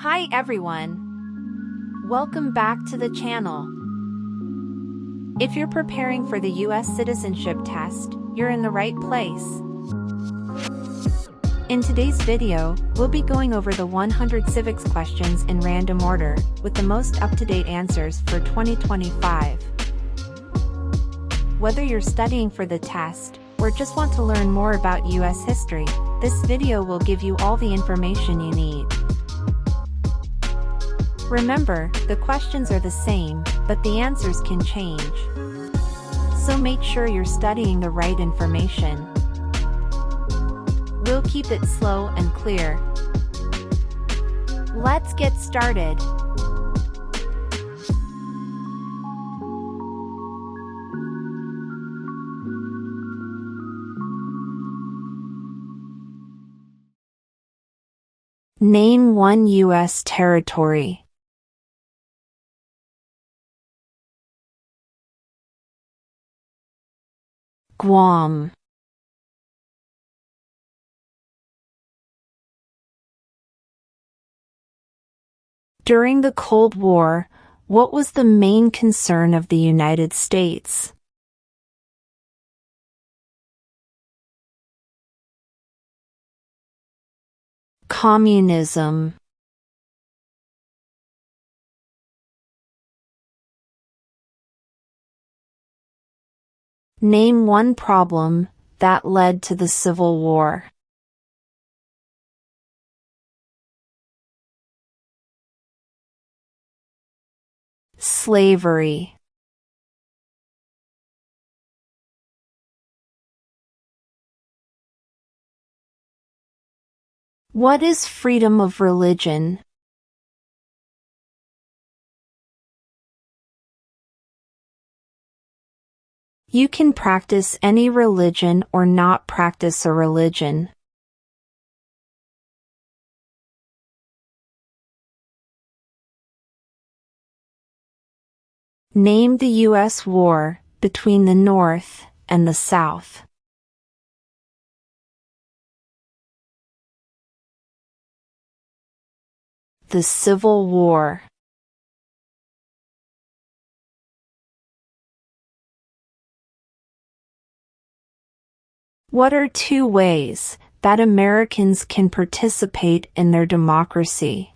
Hi everyone! Welcome back to the channel. If you're preparing for the U.S. Citizenship Test, you're in the right place. In today's video, we'll be going over the 100 civics questions in random order, with the most up-to-date answers for 2025. Whether you're studying for the test, or just want to learn more about U.S. history, this video will give you all the information you need. Remember, the questions are the same, but the answers can change. So make sure you're studying the right information. We'll keep it slow and clear. Let's get started. Name one U.S. territory. Guam. During the Cold War, what was the main concern of the United States? Communism. Name one problem that led to the Civil War. Slavery. What is freedom of religion? You can practice any religion or not practice a religion. Name the U.S. war between the North and the South. The Civil War. What are two ways that Americans can participate in their democracy?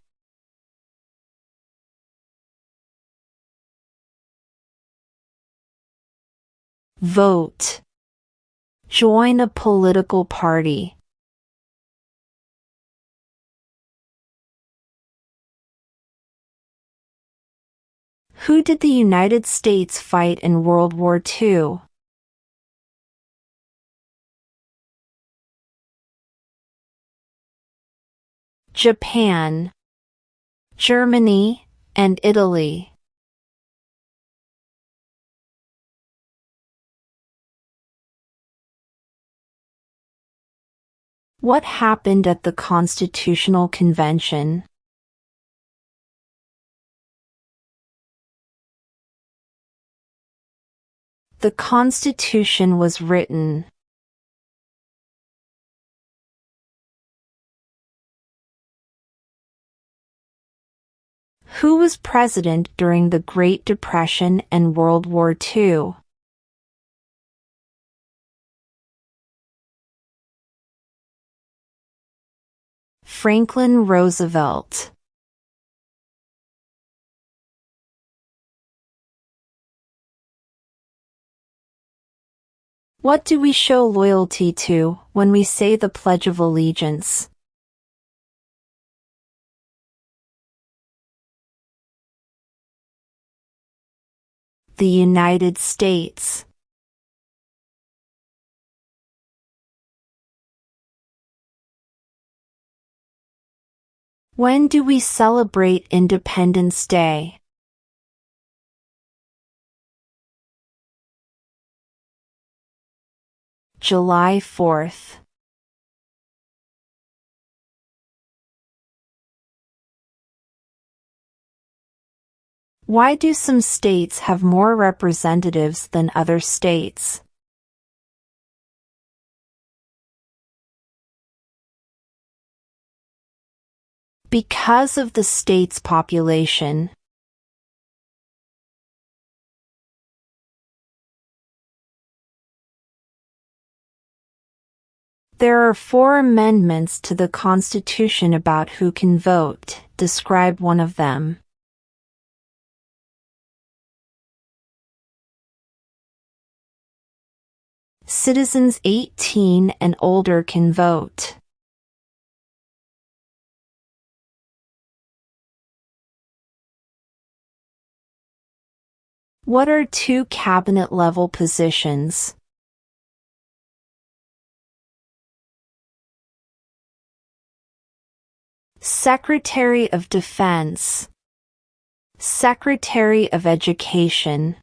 Vote. Join a political party. Who did the United States fight in World War II? Japan, Germany, and Italy. What happened at the Constitutional Convention? The Constitution was written. Who was president during the Great Depression and World War II? Franklin Roosevelt. What do we show loyalty to when we say the Pledge of Allegiance? The United States. When do we celebrate Independence Day? July 4th. Why do some states have more representatives than other states? Because of the state's population. There are 4 amendments to the Constitution about who can vote. Describe one of them. Citizens 18 and older can vote. What are 2 cabinet-level positions? Secretary of Defense, Secretary of Education.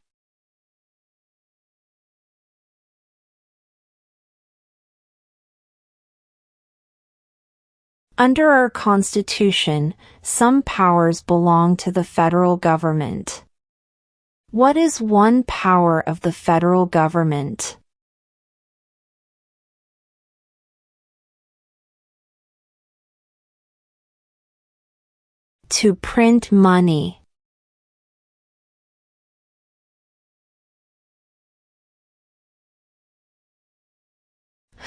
Under our Constitution, some powers belong to the federal government. What is one power of the federal government? To print money.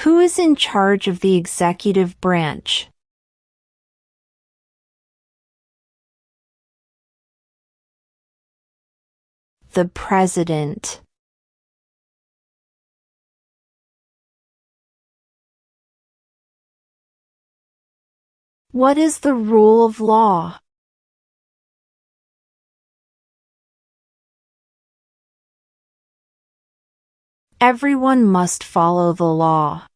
Who is in charge of the executive branch? The President. What is the rule of law? Everyone must follow the law.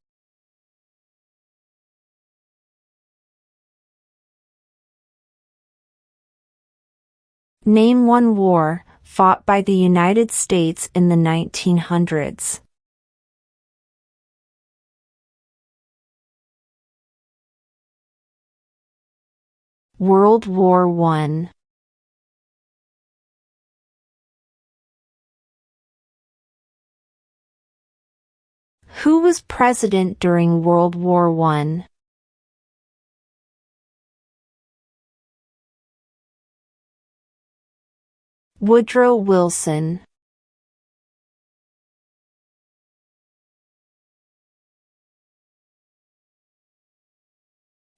Name one war fought by the United States in the 1900s. World War I. Who was president during World War I? Woodrow Wilson.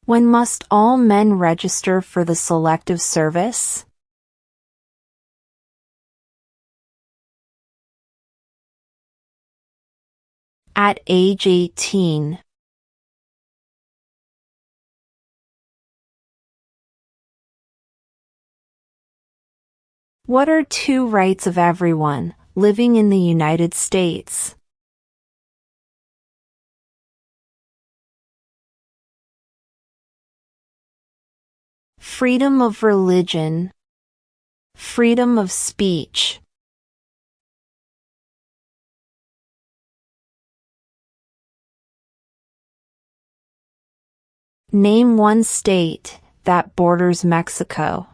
When must all men register for the Selective Service? At age 18. What are 2 rights of everyone living in the United States? Freedom of religion, freedom of speech. Name one state that borders Mexico.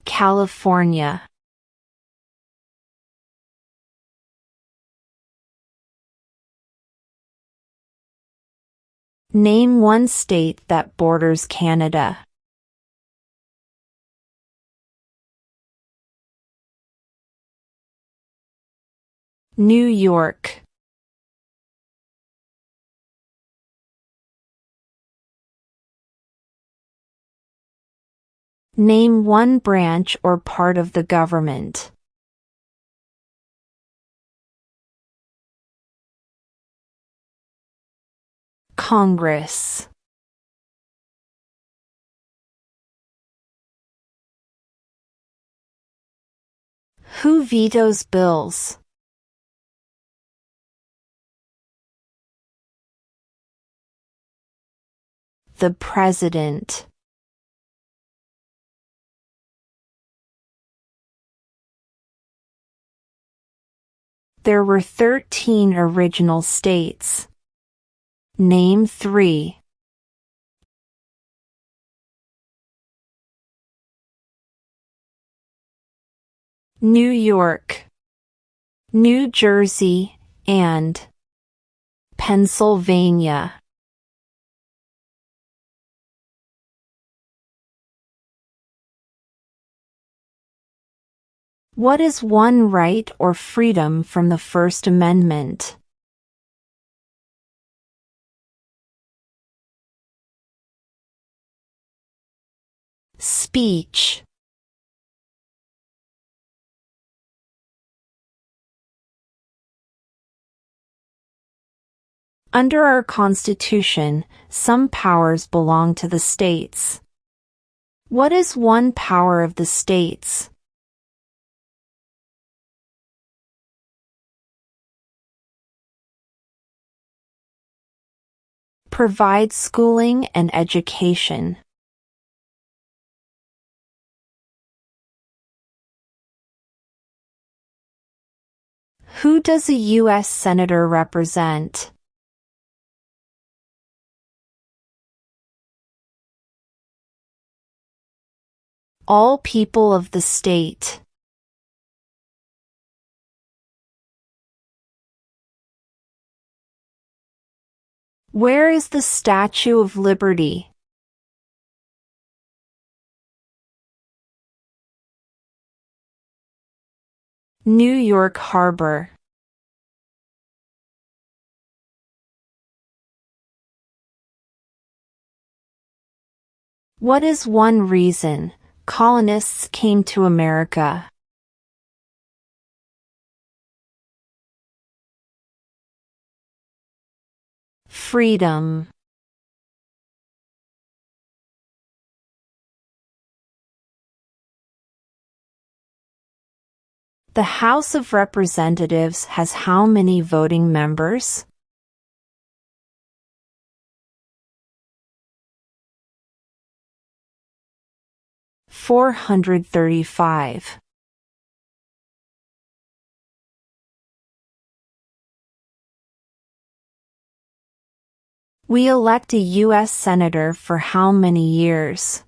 California. Name one state that borders Canada. New York. Name one branch or part of the government. Congress. Who vetoes bills? The President. There were 13 original states. Name 3. New York, New Jersey, and Pennsylvania. What is one right or freedom from the First Amendment? Speech. Under our Constitution, some powers belong to the states. What is one power of the states? Provide schooling and education. Who does a U.S. Senator represent? All people of the state. Where is the Statue of Liberty? New York Harbor. What is one reason colonists came to America? Freedom. The House of Representatives has how many voting members? $435. We elect a U.S. Senator for how many years?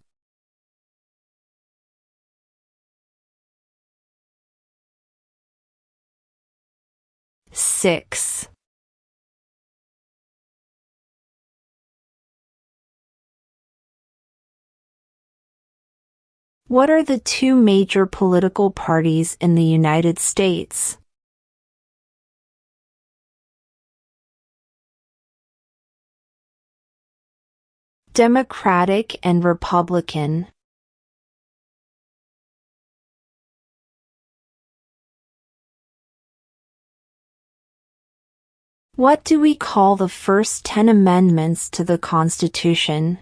Six. What are the two major political parties in the United States? Democratic and Republican. What do we call the first 10 amendments to the Constitution?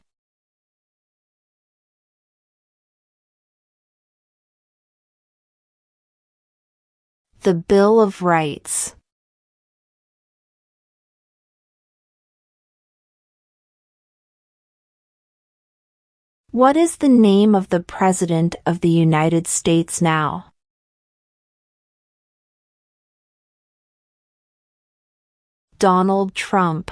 The Bill of Rights. What is the name of the President of the United States now? Donald Trump.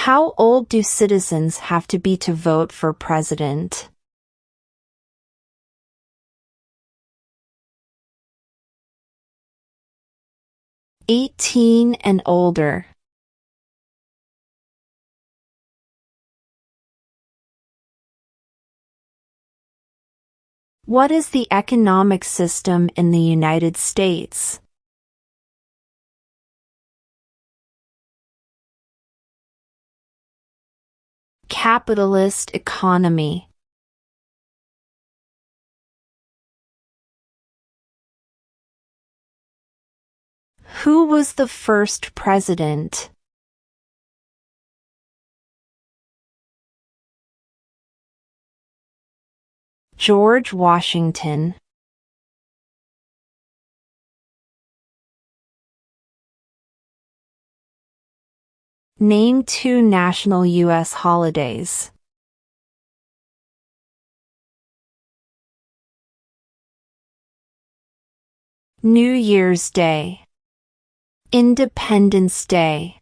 How old do citizens have to be to vote for president? 18 and older. What is the economic system in the United States? Capitalist economy. Who was the first president? George Washington. Name two national U.S. holidays. New Year's Day. Independence Day.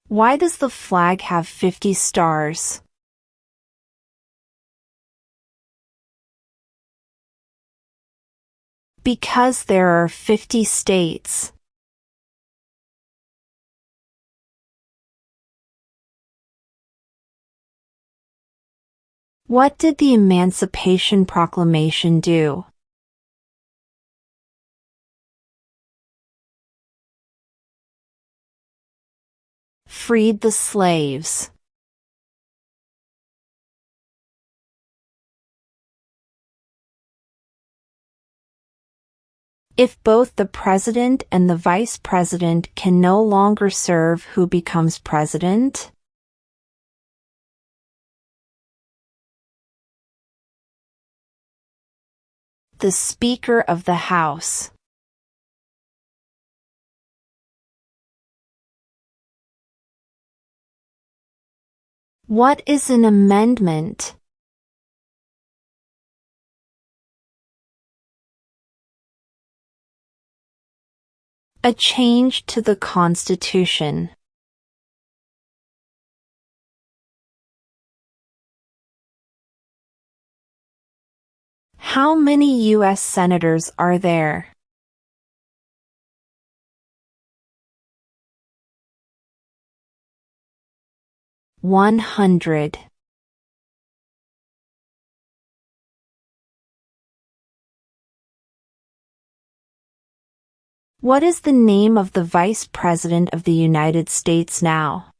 Why does the flag have 50 stars? Because there are 50 states. What did the Emancipation Proclamation do? Freed the slaves. If both the president and the vice president can no longer serve, who becomes president? The Speaker of the House. What is an amendment? A change to the Constitution. How many U.S. senators are there? $100. What is the name of the Vice President of the United States now?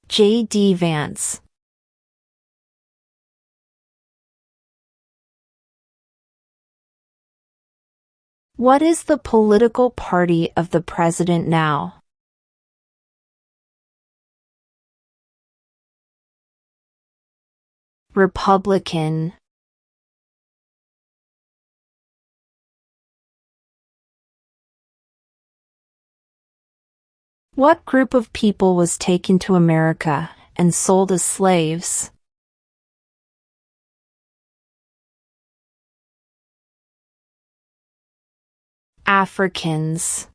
J.D. Vance. What is the political party of the president now? Republican. What group of people was taken to America and sold as slaves? Africans.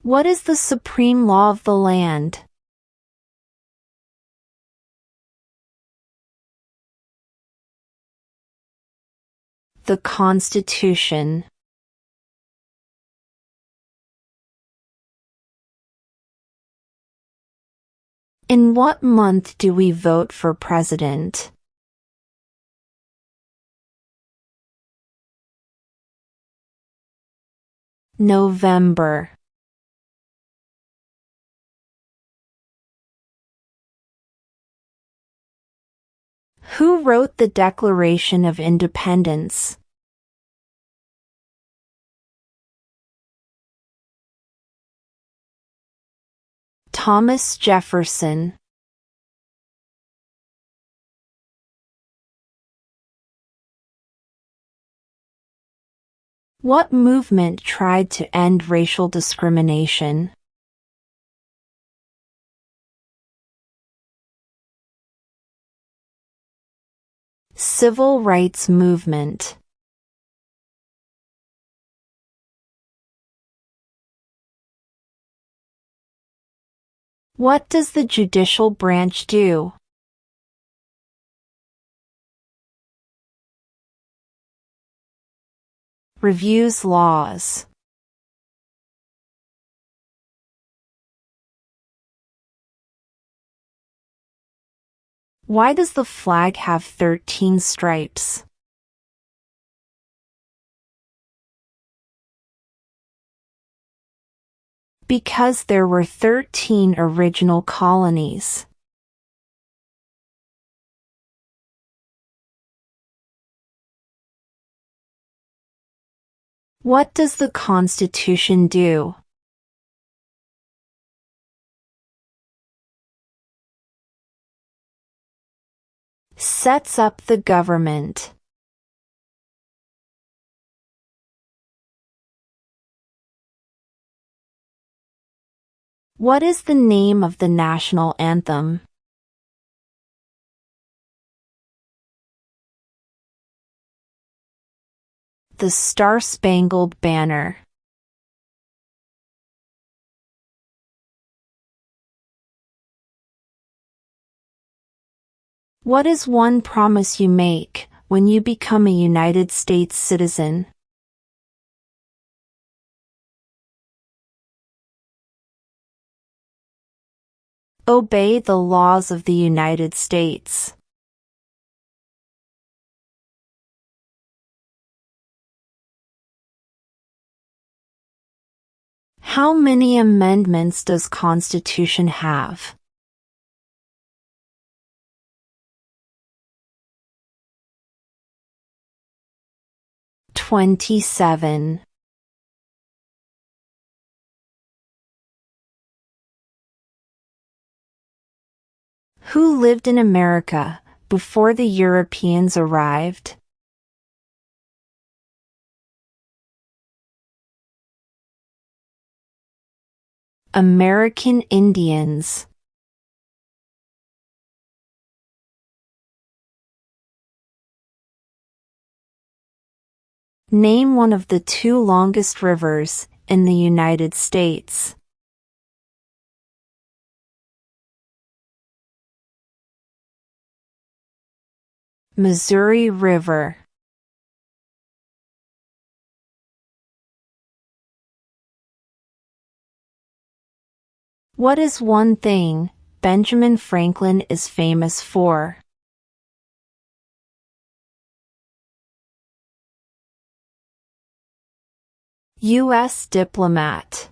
What is the supreme law of the land? The Constitution. In what month do we vote for president? November. Who wrote the Declaration of Independence? Thomas Jefferson. What movement tried to end racial discrimination? Civil rights movement. What does the judicial branch do? Reviews laws. Why does the flag have 13 stripes? Because there were 13 original colonies. What does the Constitution do? Sets up the government. What is the name of the national anthem? the Star-Spangled Banner? What is one promise you make when you become a United States citizen? Obey the laws of the United States. How many amendments does Constitution have? 27. Who lived in America before the Europeans arrived? American Indians. Name one of the two longest rivers in the United States. Missouri River. What is one thing Benjamin Franklin is famous for? U.S. diplomat.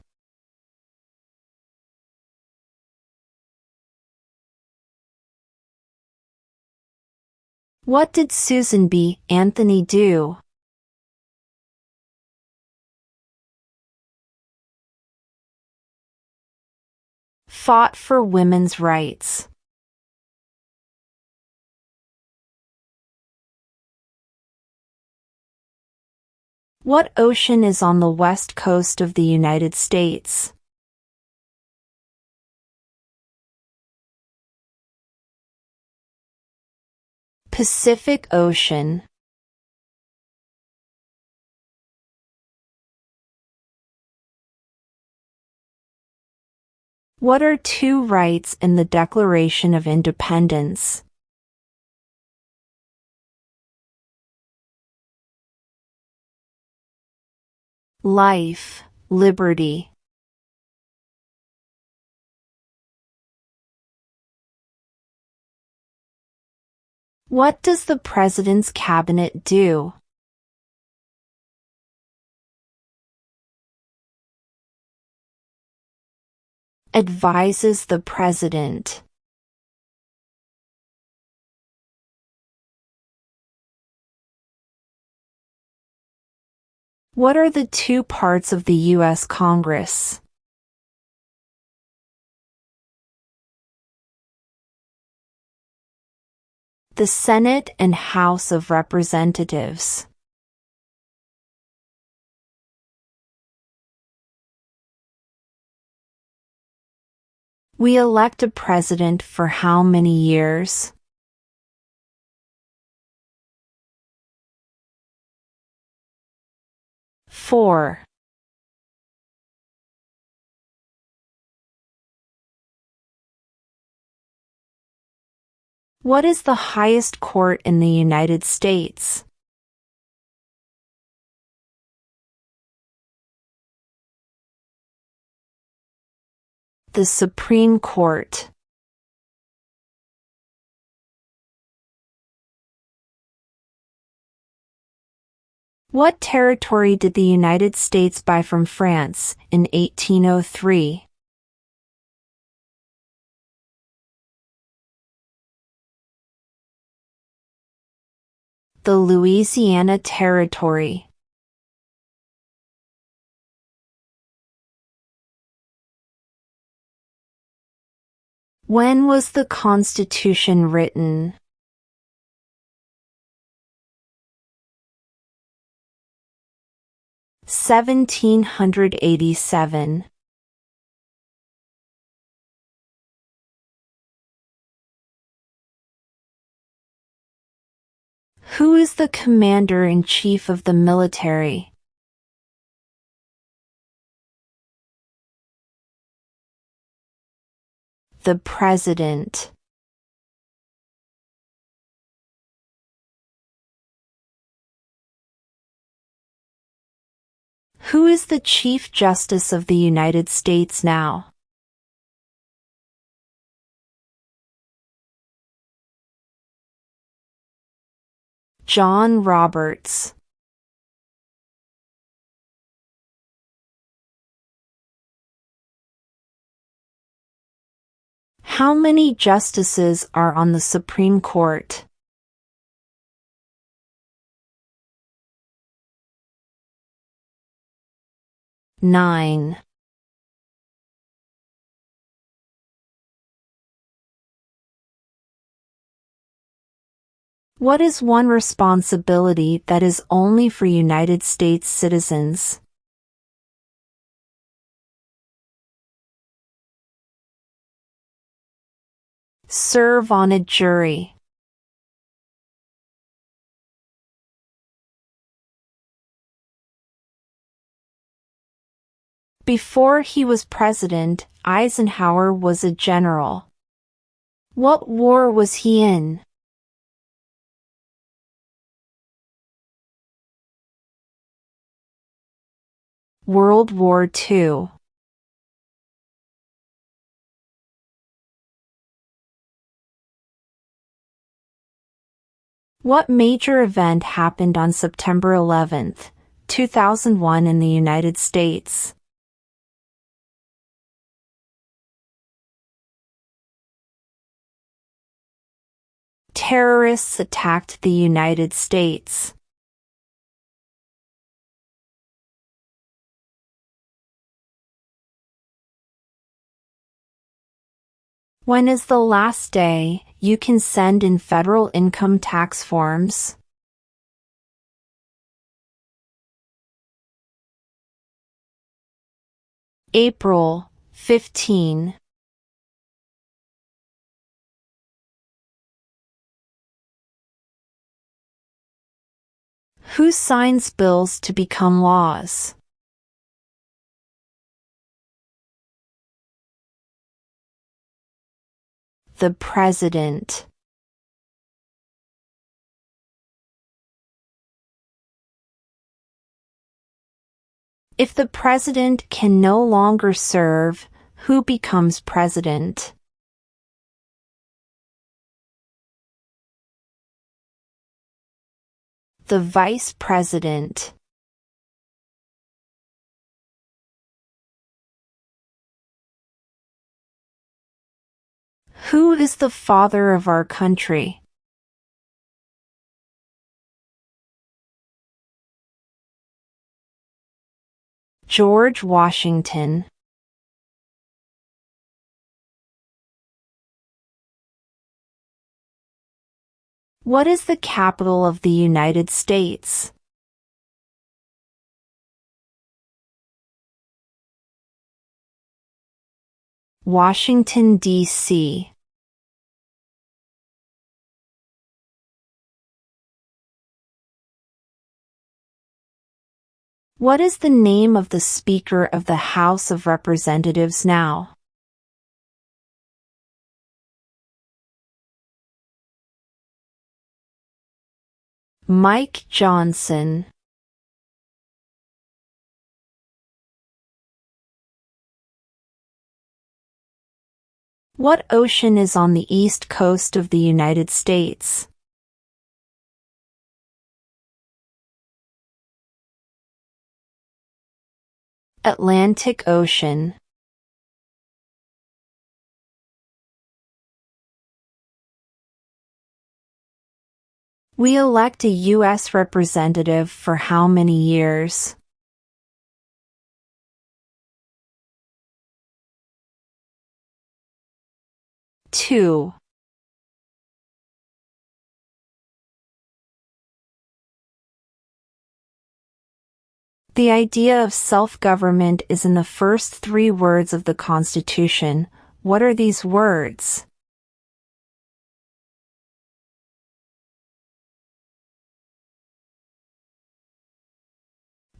What did Susan B. Anthony do? Fought for women's rights. What ocean is on the west coast of the United States? Pacific Ocean. What are two rights in the Declaration of Independence? Life, liberty. What does the President's Cabinet do? Advises the President. What are the two parts of the U.S. Congress? The Senate and House of Representatives. We elect a president for how many years? 4. What is the highest court in the United States? The Supreme Court. What territory did the United States buy from France in 1803? The Louisiana Territory. When was the Constitution written? (1787). Who is the commander-in-chief of the military? The president. Who is the Chief Justice of the United States now? John Roberts. How many justices are on the Supreme Court? 9. What is one responsibility that is only for United States citizens? Serve on a jury. Before he was president, Eisenhower was a general. What war was he in? World War II. What major event happened on September 11, 2001 in the United States? Terrorists attacked the United States. When is the last day you can send in federal income tax forms? April 15. Who signs bills to become laws? The president. If the president can no longer serve, who becomes president? The vice president. Who is the father of our country? George Washington. What is the capital of the United States? Washington, D.C. What is the name of the Speaker of the House of Representatives now? Mike Johnson. What ocean is on the east coast of the United States? Atlantic Ocean. We elect a U.S. representative for how many years? 2. The idea of self-government is in the first 3 words of the Constitution. What are these words?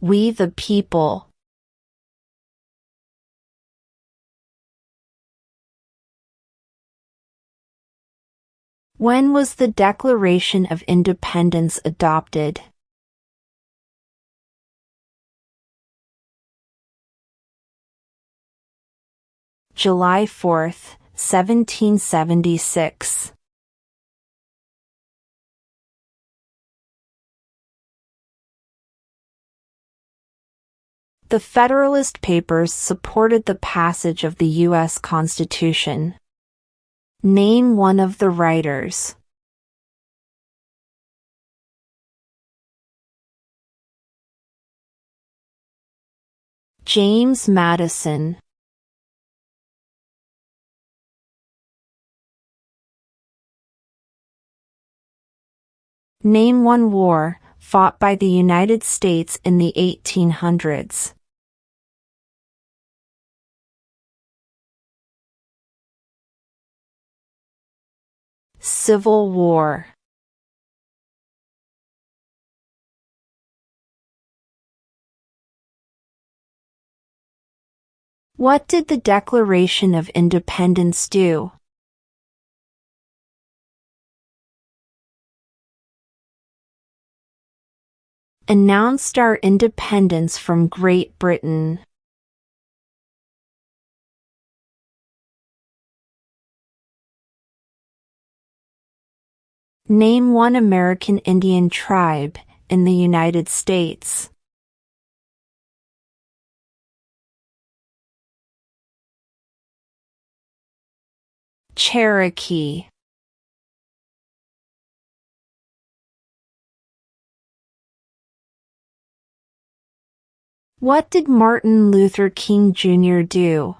We the people. When was the Declaration of Independence adopted? July 4th, 1776. The Federalist Papers supported the passage of the U.S. Constitution. Name one of the writers. James Madison. Name one war fought by the United States in the 1800s. Civil War. What did the Declaration of Independence do? Announced our independence from Great Britain. Name one American Indian tribe in the United States. Cherokee. What did Martin Luther King Jr. do?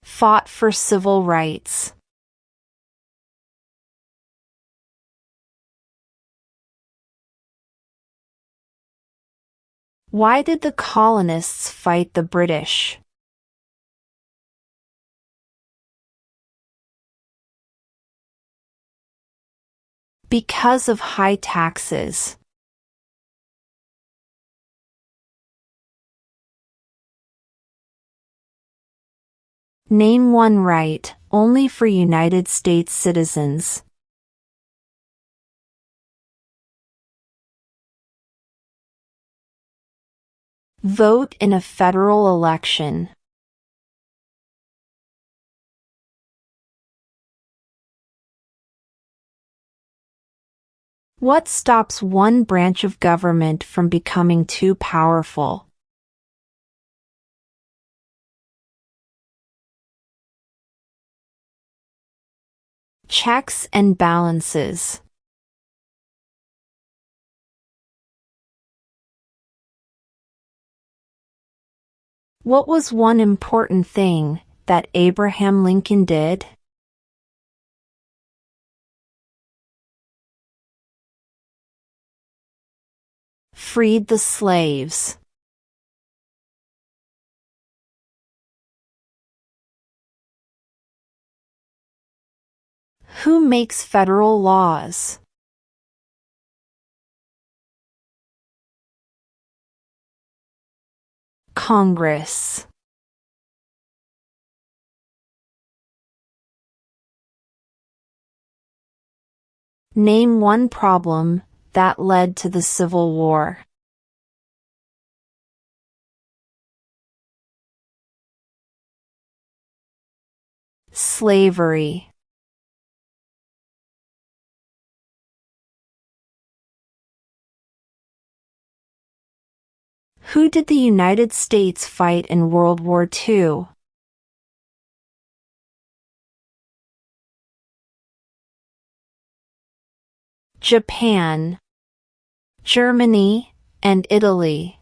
Fought for civil rights. Why did the colonists fight the British? Because of high taxes. Name one right only for United States citizens. Vote in a federal election. What stops one branch of government from becoming too powerful? Checks and balances. What was one important thing that Abraham Lincoln did? Freed the slaves. Who makes federal laws? Congress. Name one problem that led to the Civil War. Slavery. Who did the United States fight in World War II? Japan, Germany, and Italy.